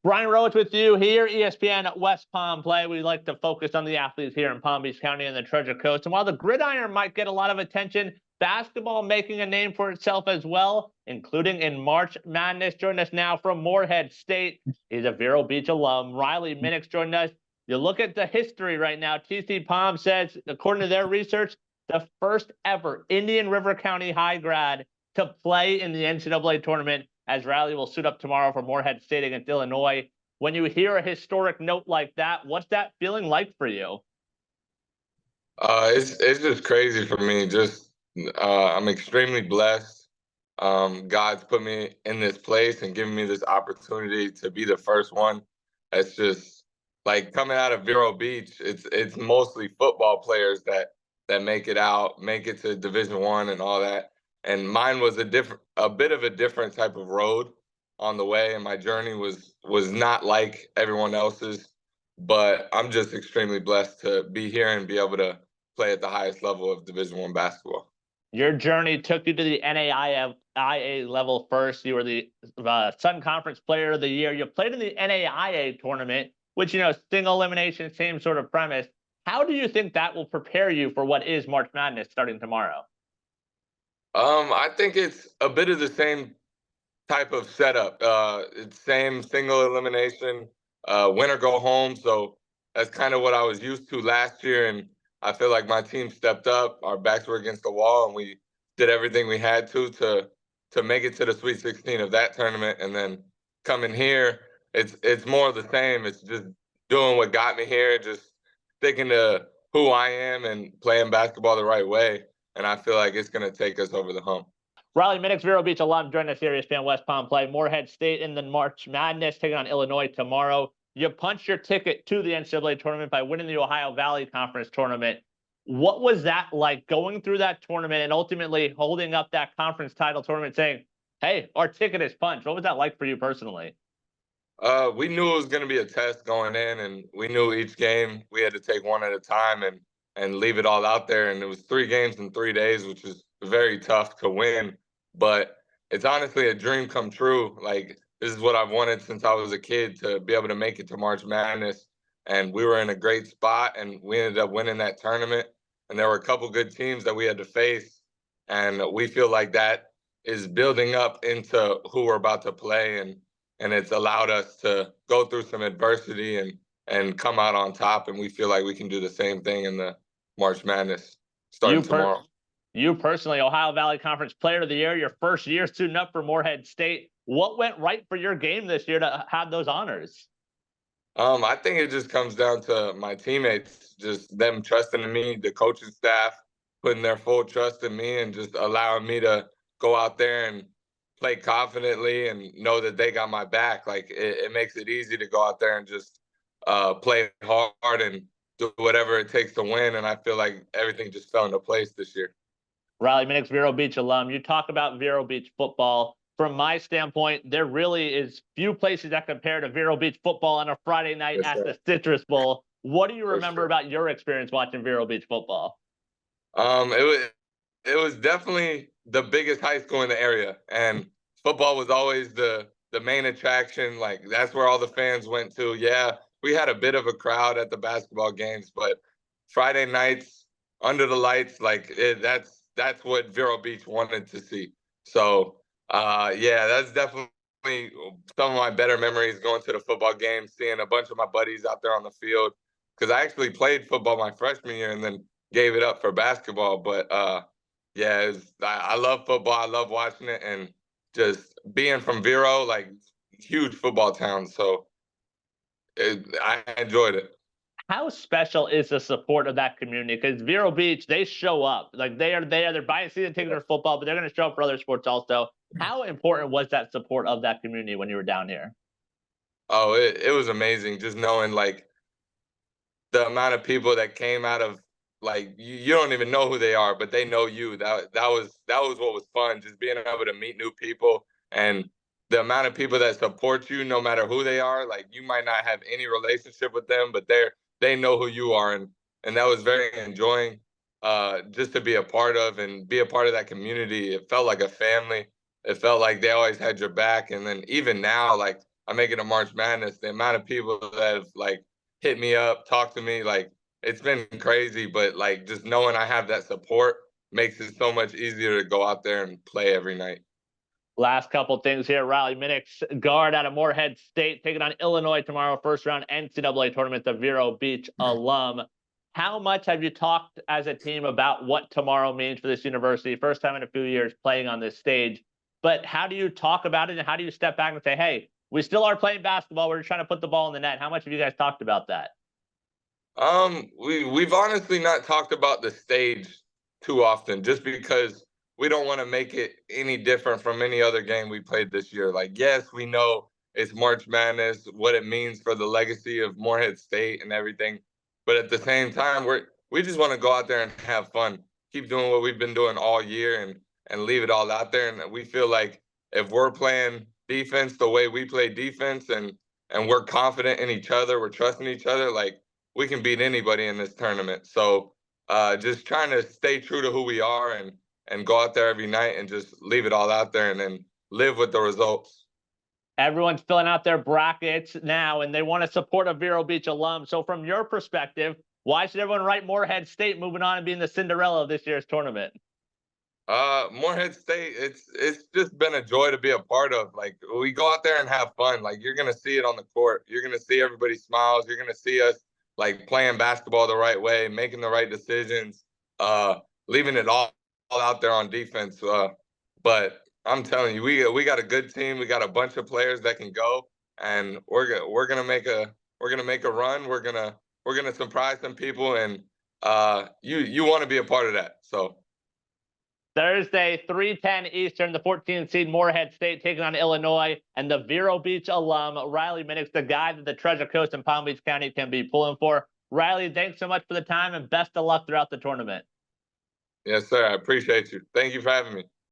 Brian Rowitz with you here, ESPN West Palm Play. We like to focus on the athletes here in Palm Beach County and the Treasure Coast. And while the gridiron might get a lot of attention, basketball making a name for itself as well, including in March Madness. Joining us now from Morehead State. He's a Vero Beach alum. Riley Minix joining us. You look at the history right now. TC Palm says, according to their research, the first ever Indian River County high grad to play in the NCAA tournament, as Riley will suit up tomorrow for Morehead State against Illinois. When you hear a historic note like that, what's that feeling like for you? It's just crazy for me. I'm extremely blessed. God's put me in this place and given me this opportunity to be the first one. It's just like coming out of Vero Beach. It's mostly football players that make it out, make it to Division I and all that. And mine was a bit of a different type of road on the way, and my journey was not like everyone else's. But I'm just extremely blessed to be here and be able to play at the highest level of Division I basketball. Your journey took you to the NAIA level first. You were the Sun Conference Player of the Year. You played in the NAIA tournament, which, single elimination, same sort of premise. How do you think that will prepare you for what is March Madness starting tomorrow? I think it's a bit of the same type of setup. It's same single elimination, win or go home. So that's kind of what I was used to last year, and I feel like my team stepped up. Our backs were against the wall, and we did everything we had to make it to the Sweet 16 of that tournament. And then coming here, it's more of the same. It's just doing what got me here, just sticking to who I am and playing basketball the right way. And I feel like it's going to take us over the hump. Riley Minix, Vero Beach alum, joining us here, ESPN West Palm Play. Morehead State in the March Madness, taking on Illinois tomorrow. You punched your ticket to the NCAA tournament by winning the Ohio Valley Conference tournament. What was that like, going through that tournament and ultimately holding up that conference title tournament saying, hey, our ticket is punched? What was that like for you personally? We knew it was going to be a test going in, and we knew each game we had to take one at a time and leave it all out there. And it was 3 games in 3 days, which is very tough to win. But it's honestly a dream come true. Like, this is what I've wanted since I was a kid, to be able to make it to March Madness. And we were in a great spot, and we ended up winning that tournament. And there were a couple good teams that we had to face. And we feel like that is building up into who we're about to play. And it's allowed us to go through some adversity and come out on top. And we feel like we can do the same thing in the March Madness starting tomorrow. You personally, Ohio Valley Conference Player of the Year, your first year suiting up for Morehead State. What went right for your game this year to have those honors? I think it just comes down to my teammates, just them trusting in me, the coaching staff putting their full trust in me, and just allowing me to go out there and play confidently and know that they got my back. Like, it makes it easy to go out there and just play hard and do whatever it takes to win. And I feel like everything just fell into place this year. Riley Minix, Vero Beach alum. You talk about Vero Beach football. From my standpoint, there really is few places that compare to Vero Beach football on a Friday night at the Citrus Bowl. What do you remember about your experience watching Vero Beach football? It was definitely the biggest high school in the area, and football was always the main attraction. Like, that's where all the fans went to. Yeah, we had a bit of a crowd at the basketball games, but Friday nights under the lights, that's what Vero Beach wanted to see. So, yeah, that's definitely some of my better memories, going to the football game, seeing a bunch of my buddies out there on the field. Because I actually played football my freshman year and then gave it up for basketball. But yeah, I love football. I love watching it, and just being from Vero, like, huge football town. So I enjoyed it. How special is the support of that community? Because Vero Beach, they show up. Like, they are there. They're buying season tickets for football, but they're going to show up for other sports also. How important was that support of that community when you were down here? Oh, it was amazing, just knowing, like, the amount of people that came out of, like, you don't even know who they are, but they know you. That was what was fun, just being able to meet new people, and the amount of people that support you, no matter who they are. Like, you might not have any relationship with them, but they know who you are, and that was very enjoying, just to be a part of and be a part of that community. It felt like a family. It felt like they always had your back, and then even now, like, I make it a March Madness. The amount of people that have like hit me up, talked to me, like it's been crazy. But like just knowing I have that support makes it so much easier to go out there and play every night. Last couple things here. Riley Minix, guard out of Morehead State, taking on Illinois tomorrow, first round NCAA tournament, the Vero Beach alum. How much have you talked as a team about what tomorrow means for this university? First time in a few years playing on this stage. But how do you talk about it, and how do you step back and say, hey, we still are playing basketball. We're trying to put the ball in the net. How much have you guys talked about that? We've honestly not talked about the stage too often, just because we don't want to make it any different from any other game we played this year. Like, yes, we know it's March Madness, what it means for the legacy of Morehead State and everything, but at the same time, we just want to go out there and have fun, keep doing what we've been doing all year, and leave it all out there. And we feel like if we're playing defense the way we play defense, and we're confident in each other, we're trusting each other, like we can beat anybody in this tournament. So just trying to stay true to who we are, and go out there every night and just leave it all out there and then live with the results. Everyone's filling out their brackets now, and they want to support a Vero Beach alum. So, from your perspective, why should everyone write Morehead State moving on and being the Cinderella of this year's tournament? Morehead State, it's just been a joy to be a part of. Like we go out there and have fun. Like you're gonna see it on the court. You're gonna see everybody smiles. You're gonna see us like playing basketball the right way, making the right decisions, leaving it all out there on defense. But I'm telling you, we got a good team. We got a bunch of players that can go, and we're gonna make a run. We're gonna surprise some people, and you want to be a part of that. So. Thursday, 3:10 Eastern, the 14th seed Morehead State taking on Illinois, and the Vero Beach alum, Riley Minix, the guy that the Treasure Coast and Palm Beach County can be pulling for. Riley, thanks so much for the time, and best of luck throughout the tournament. Yes, sir. I appreciate you. Thank you for having me.